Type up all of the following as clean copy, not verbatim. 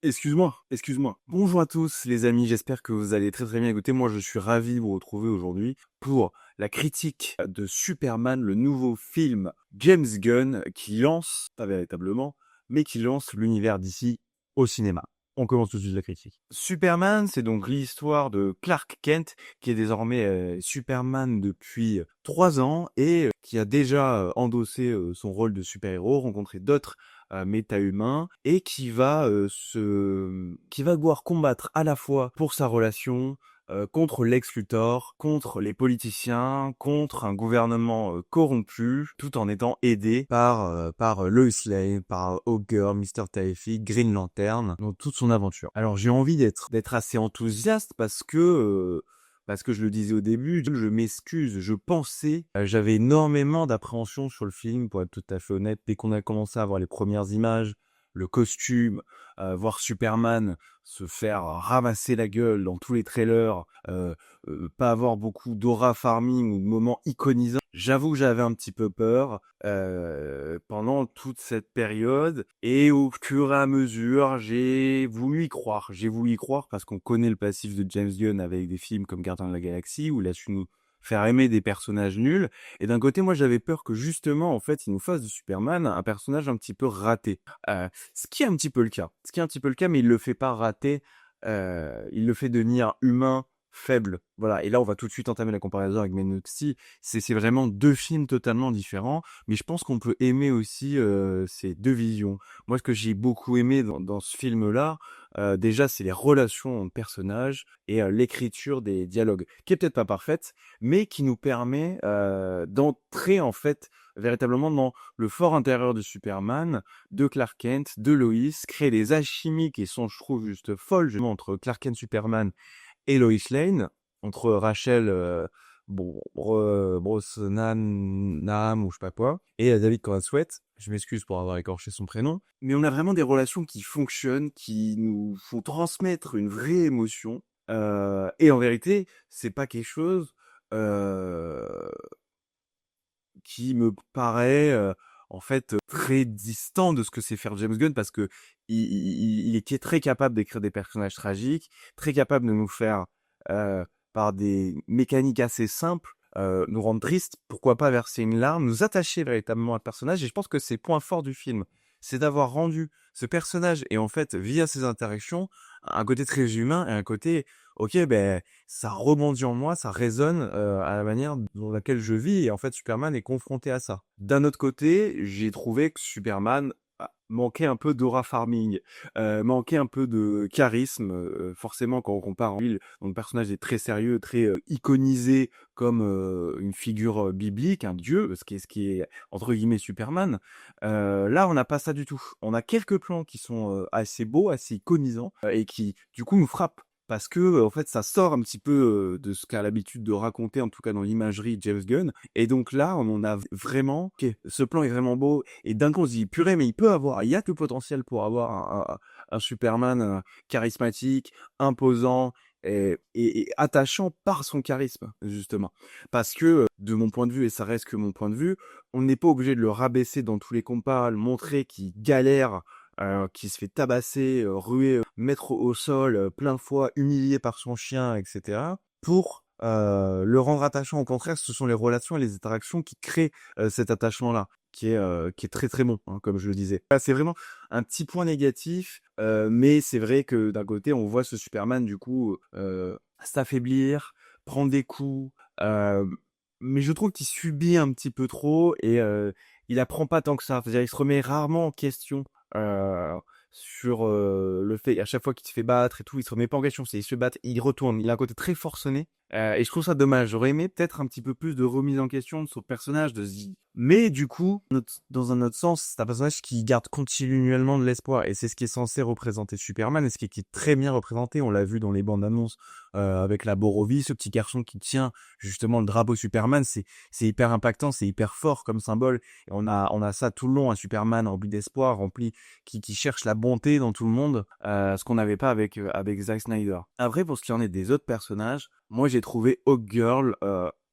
Excuse-moi. Bonjour à tous les amis, j'espère que vous allez très très bien. Écoutez, moi je suis ravi de vous retrouver aujourd'hui pour la critique de Superman, le nouveau film James Gunn qui lance, pas véritablement, mais qui lance l'univers d'ici au cinéma. On commence tout de suite la critique. Superman, c'est donc l'histoire de Clark Kent, qui est désormais Superman depuis 3 ans et qui a déjà endossé son rôle de super-héros, rencontré d'autres méta-humain et qui va devoir combattre à la fois pour sa relation contre Lex Luthor, contre les politiciens, contre un gouvernement corrompu, tout en étant aidé par Lois Lane, par Hawkgirl, Mr. Terrific, Green Lantern, dans toute son aventure. Alors j'ai envie d'être assez enthousiaste parce que je le disais au début, je m'excuse, j'avais énormément d'appréhension sur le film, pour être tout à fait honnête, dès qu'on a commencé à voir les premières images, le costume, voir Superman se faire ramasser la gueule dans tous les trailers, pas avoir beaucoup d'aura farming ou de moments iconisants. J'avoue que j'avais un petit peu peur pendant toute cette période et au fur et à mesure, j'ai voulu y croire. J'ai voulu y croire parce qu'on connaît le passif de James Gunn avec des films comme Gardiens de la Galaxie où il a su nous faire aimer des personnages nuls. Et d'un côté, moi, j'avais peur que justement, en fait, il nous fasse de Superman un personnage un petit peu raté. Ce qui est un petit peu le cas. Mais il le fait pas rater. Il le fait devenir humain, faible. Voilà. Et là, on va tout de suite entamer la comparaison avec Men of Steel. C'est vraiment deux films totalement différents. Mais je pense qu'on peut aimer aussi ces deux visions. Moi, ce que j'ai beaucoup aimé dans ce film-là, déjà, c'est les relations entre personnages et l'écriture des dialogues, qui est peut-être pas parfaite, mais qui nous permet d'entrer en fait véritablement dans le fort intérieur de Superman, de Clark Kent, de Lois, créer des alchimies qui sont, je trouve, juste folles, justement, entre Clark Kent, Superman et Lois Lane, entre Rachel Brosnahan ou je sais pas quoi, et David Corenswet. Je m'excuse pour avoir écorché son prénom. Mais on a vraiment des relations qui fonctionnent, qui nous font transmettre une vraie émotion. Et en vérité, c'est pas quelque chose euh, qui me paraît en fait très distant de ce que c'est faire James Gunn parce que il était très capable d'écrire des personnages tragiques, très capable de nous faire par des mécaniques assez simples nous rendre tristes, pourquoi pas verser une larme, nous attacher véritablement à un personnage. Et je pense que c'est le point fort du film, c'est d'avoir rendu ce personnage et en fait via ses interactions un côté très humain et un côté ok, ben ça rebondit en moi, ça résonne à la manière dans laquelle je vis et en fait Superman est confronté à ça. D'un autre côté, j'ai trouvé que Superman manquait un peu d'aura farming, manquait un peu de charisme. Forcément, quand on compare en ville, dont le personnage est très sérieux, très iconisé comme une figure biblique, un dieu, ce qui est entre guillemets Superman. Là, on n'a pas ça du tout. On a quelques plans qui sont assez beaux, assez iconisants et qui, du coup, nous frappent parce que en fait ça sort un petit peu de ce qu'a l'habitude de raconter en tout cas dans l'imagerie James Gunn et donc là on en a vraiment ok, ce plan est vraiment beau et d'un coup on se dit purée mais il y a tout le potentiel pour avoir un Superman charismatique, imposant et attachant par son charisme justement parce que de mon point de vue et ça reste que mon point de vue on n'est pas obligé de le rabaisser dans tous les combats, le montrer qu'il galère qui se fait tabasser, ruer, mettre au sol plein de fois, humilié par son chien, etc. Pour le rendre attachant. Au contraire, ce sont les relations et les interactions qui créent cet attachement-là, qui est très très bon, hein, comme je le disais. Là, c'est vraiment un petit point négatif, mais c'est vrai que d'un côté, on voit ce Superman du coup s'affaiblir, prendre des coups, mais je trouve qu'il subit un petit peu trop et il apprend pas tant que ça. C'est-à-dire, il se remet rarement en question euh, sur le fait, à chaque fois qu'il se fait battre et tout, il se remet pas en question, il se fait battre, il retourne, il a un côté très forcené, et je trouve ça dommage, j'aurais aimé peut-être un petit peu plus de remise en question de son personnage, mais du coup, dans un autre sens, c'est un personnage qui garde continuellement de l'espoir, et c'est ce qui est censé représenter Superman, et ce qui est très bien représenté, on l'a vu dans les bandes annonces, avec la Borovi, ce petit garçon qui tient justement le drapeau Superman, c'est hyper impactant, c'est hyper fort comme symbole, et on a ça tout le long, un Superman rempli d'espoir, rempli qui cherche la bonté dans tout le monde, ce qu'on n'avait pas avec Zack Snyder. Après, pour ce qui en est des autres personnages, moi j'ai trouvé Hawkgirl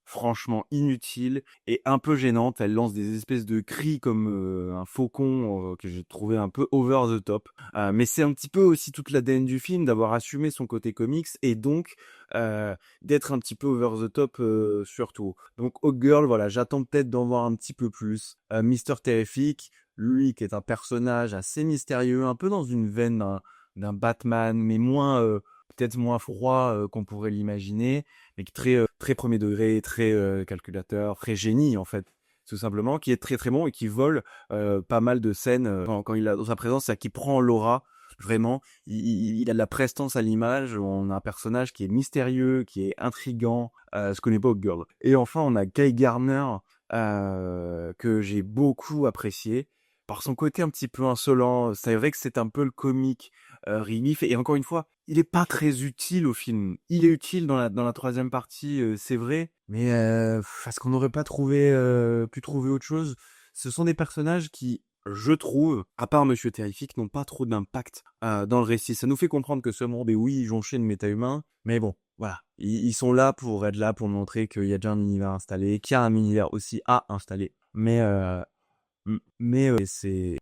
franchement inutile et un peu gênante. Elle lance des espèces de cris comme un faucon que j'ai trouvé un peu over the top. Mais c'est un petit peu aussi toute l'ADN du film d'avoir assumé son côté comics et donc d'être un petit peu over the top surtout. Donc Hawk Girl, voilà, j'attends peut-être d'en voir un petit peu plus. Mister Terrific, lui qui est un personnage assez mystérieux, un peu dans une veine d'un Batman, mais moins peut-être moins froid qu'on pourrait l'imaginer, mais qui est très premier degré, très calculateur, très génie en fait, tout simplement, qui est très très bon et qui vole pas mal de scènes quand il a dans sa présence, c'est-à-dire qu'il prend l'aura. Vraiment, il a de la prestance à l'image. On a un personnage qui est mystérieux, qui est intriguant. Je connais pas Hawk Girl. Et enfin, on a Guy Gardner que j'ai beaucoup apprécié par son côté un petit peu insolent. C'est vrai que c'est un peu le comique relief. Et encore une fois, il est pas très utile au film. Il est utile dans la troisième partie, c'est vrai. Mais est-ce qu'on n'aurait pas pu trouver autre chose? Ce sont des personnages qui, je trouve, à part Monsieur Terrific, n'ont pas trop d'impact dans le récit. Ça nous fait comprendre que ce monde est, oui, jonché de méta-humains, mais bon, voilà. Ils sont là pour être là, pour montrer qu'il y a déjà un univers installé, qu'il y a un univers aussi à installer. Mais c'est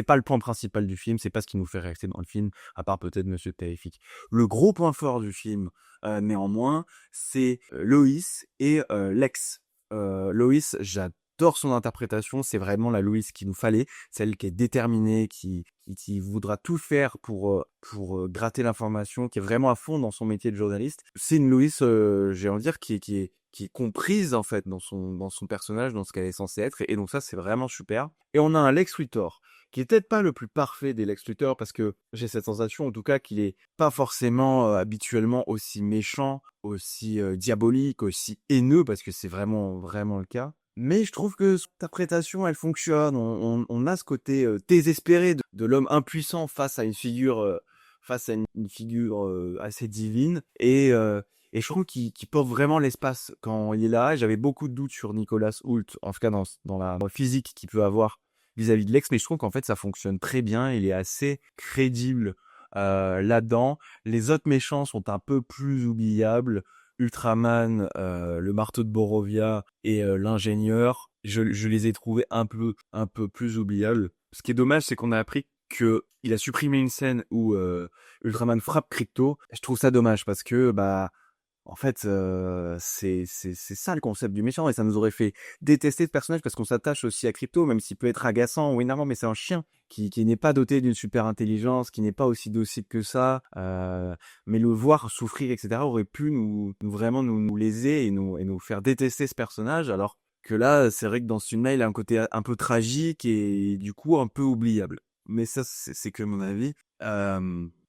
pas le point principal du film, c'est pas ce qui nous fait rester dans le film, à part peut-être Monsieur Terrific. Le gros point fort du film, néanmoins, c'est Lois et Lex. Lois, j'adore son interprétation, c'est vraiment la Lois qu'il nous fallait, celle qui est déterminée, qui voudra tout faire pour gratter l'information, qui est vraiment à fond dans son métier de journaliste. C'est une Lois, j'ai envie de dire, qui est comprise en fait dans son personnage, dans ce qu'elle est censée être, et donc ça c'est vraiment super. Et on a un Lex Luthor qui est peut-être pas le plus parfait des Lex Luthor parce que j'ai cette sensation en tout cas qu'il est pas forcément habituellement aussi méchant, aussi diabolique, aussi haineux parce que c'est vraiment le cas. Mais je trouve que son interprétation, elle fonctionne. On a ce côté désespéré de l'homme impuissant face à une figure, une figure assez divine. Et je trouve qu'il porte vraiment l'espace quand il est là. J'avais beaucoup de doutes sur Nicolas Hoult, en tout cas dans la physique qu'il peut avoir vis-à-vis de Lex, mais je trouve qu'en fait ça fonctionne très bien. Il est assez crédible là-dedans. Les autres méchants sont un peu plus oubliables. Ultraman, le marteau de Borovia et l'ingénieur, je les ai trouvés un peu plus oubliables. Ce qui est dommage, c'est qu'on a appris que il a supprimé une scène où Ultraman frappe Crypto. Je trouve ça dommage parce que en fait, c'est ça le concept du méchant et ça nous aurait fait détester ce personnage parce qu'on s'attache aussi à Crypto, même s'il peut être agaçant ou énervant, mais c'est un chien qui n'est pas doté d'une super intelligence, qui n'est pas aussi docile que ça, mais le voir souffrir, etc., aurait pu nous léser et nous faire détester ce personnage, alors que là, c'est vrai que dans ce film-là, il a un côté un peu tragique et du coup un peu oubliable. Mais ça, c'est que mon avis.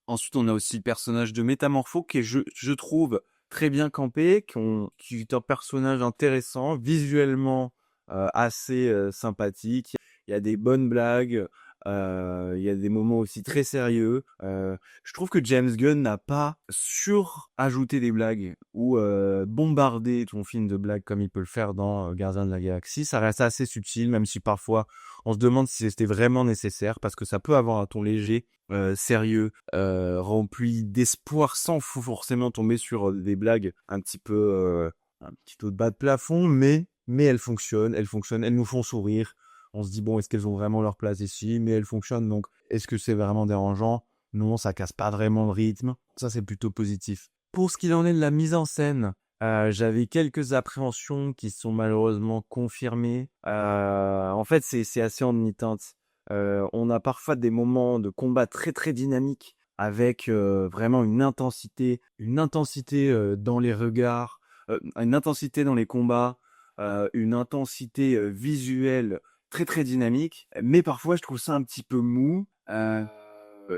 Ensuite, on a aussi le personnage de Métamorpho qui est, je trouve, très bien campé, qui est un personnage intéressant, visuellement assez sympathique. Il y a des bonnes blagues, il y a des moments aussi très sérieux. Je trouve que James Gunn n'a pas surajouté des blagues ou bombardé ton film de blagues comme il peut le faire dans Gardiens de la Galaxie. Ça reste assez subtil, même si parfois on se demande si c'était vraiment nécessaire, parce que ça peut avoir un ton léger, sérieux, rempli d'espoir sans forcément tomber sur des blagues un petit peu de bas de plafond, mais elles fonctionnent, elles nous font sourire. On se dit bon, est-ce qu'elles ont vraiment leur place ici? Mais elles fonctionnent, donc est-ce que c'est vraiment dérangeant? Non, ça casse pas vraiment le rythme. Ça, c'est plutôt positif. Pour ce qu'il en est de la mise en scène, j'avais quelques appréhensions qui sont malheureusement confirmées. En fait, c'est assez en demi-teinte. On a parfois des moments de combat très très dynamiques avec vraiment une intensité dans les regards, une intensité dans les combats, une intensité visuelle très très dynamique. Mais parfois, je trouve ça un petit peu mou.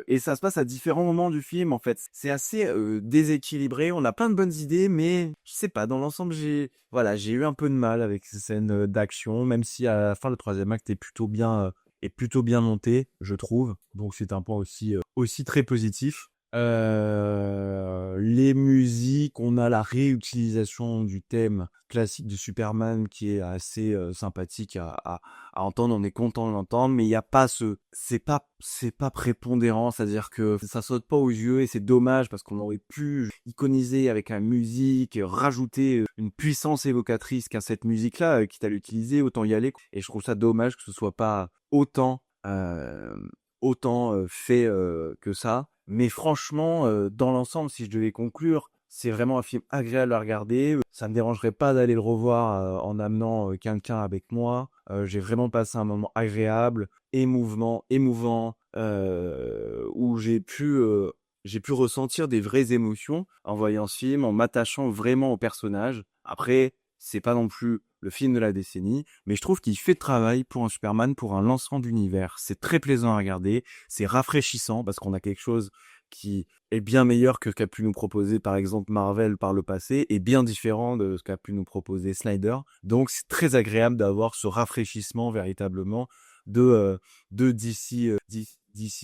Et ça se passe à différents moments du film, en fait. C'est assez déséquilibré. On a plein de bonnes idées, mais je sais pas. Dans l'ensemble, j'ai eu un peu de mal avec ces scènes d'action, même si à la fin, le troisième acte est plutôt bien monté, je trouve. Donc c'est un point aussi très positif. Les musiques, on a la réutilisation du thème classique de Superman qui est assez sympathique à entendre. On est content de l'entendre, mais il y a pas c'est pas prépondérant, c'est-à-dire que ça saute pas aux yeux et c'est dommage parce qu'on aurait pu iconiser avec la musique, rajouter une puissance évocatrice qu'à cette musique-là, quitte à l'utiliser, autant y aller. Et je trouve ça dommage que ce soit pas euh, autant fait que ça. Mais franchement, dans l'ensemble, si je devais conclure, c'est vraiment un film agréable à regarder. Ça me dérangerait pas d'aller le revoir en amenant quelqu'un avec moi. J'ai vraiment passé un moment agréable, émouvant, où j'ai pu ressentir des vraies émotions en voyant ce film, en m'attachant vraiment au personnage. Après, c'est pas non plus le film de la décennie, mais je trouve qu'il fait le travail pour un Superman, pour un lancement d'univers. C'est très plaisant à regarder, c'est rafraîchissant parce qu'on a quelque chose qui est bien meilleur que ce qu'a pu nous proposer par exemple Marvel par le passé et bien différent de ce qu'a pu nous proposer Snyder. Donc c'est très agréable d'avoir ce rafraîchissement véritablement de DC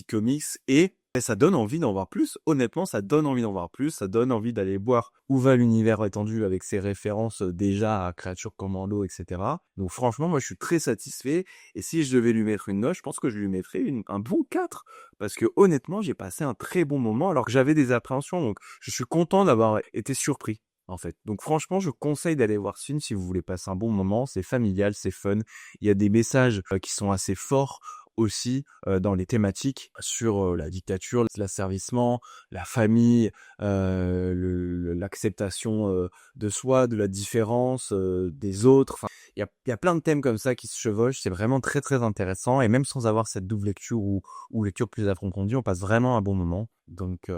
Comics et ça donne envie d'en voir plus. Honnêtement, ça donne envie d'en voir plus. Ça donne envie d'aller voir où va l'univers étendu avec ses références déjà à Creature Commando, etc. Donc franchement, moi je suis très satisfait. Et si je devais lui mettre une note, je pense que je lui mettrais un bon 4. Parce que honnêtement, j'ai passé un très bon moment alors que j'avais des appréhensions. Donc je suis content d'avoir été surpris. En fait. Donc franchement, je conseille d'aller voir ce film si vous voulez passer un bon moment. C'est familial, c'est fun. Il y a des messages qui sont assez forts aussi dans les thématiques sur la dictature, l'asservissement, la famille, l'acceptation de soi, de la différence des autres. Enfin, il y a plein de thèmes comme ça qui se chevauchent. C'est vraiment très très intéressant et même sans avoir cette double lecture ou lecture plus approfondie, on passe vraiment un bon moment. Donc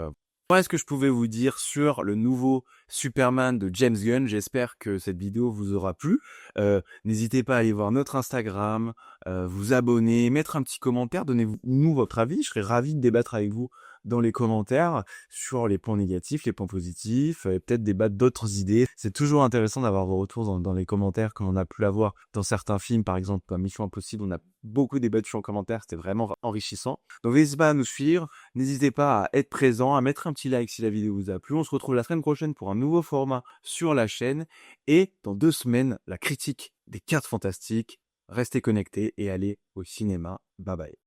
voilà ce que je pouvais vous dire sur le nouveau Superman de James Gunn. J'espère que cette vidéo vous aura plu. N'hésitez pas à aller voir notre Instagram, vous abonner, mettre un petit commentaire, donnez-nous votre avis. Je serais ravi de débattre avec vous dans les commentaires sur les points négatifs, les points positifs, et peut-être débattre d'autres idées. C'est toujours intéressant d'avoir vos retours dans les commentaires comme on a pu l'avoir dans certains films, par exemple comme Mission Impossible, on a beaucoup débattu en commentaire, c'était vraiment enrichissant. Donc n'hésitez pas à nous suivre, n'hésitez pas à être présent, à mettre un petit like si la vidéo vous a plu. On se retrouve la semaine prochaine pour un nouveau format sur la chaîne et dans 2 semaines, la critique des 4 Fantastiques. Restez connectés et allez au cinéma. Bye bye.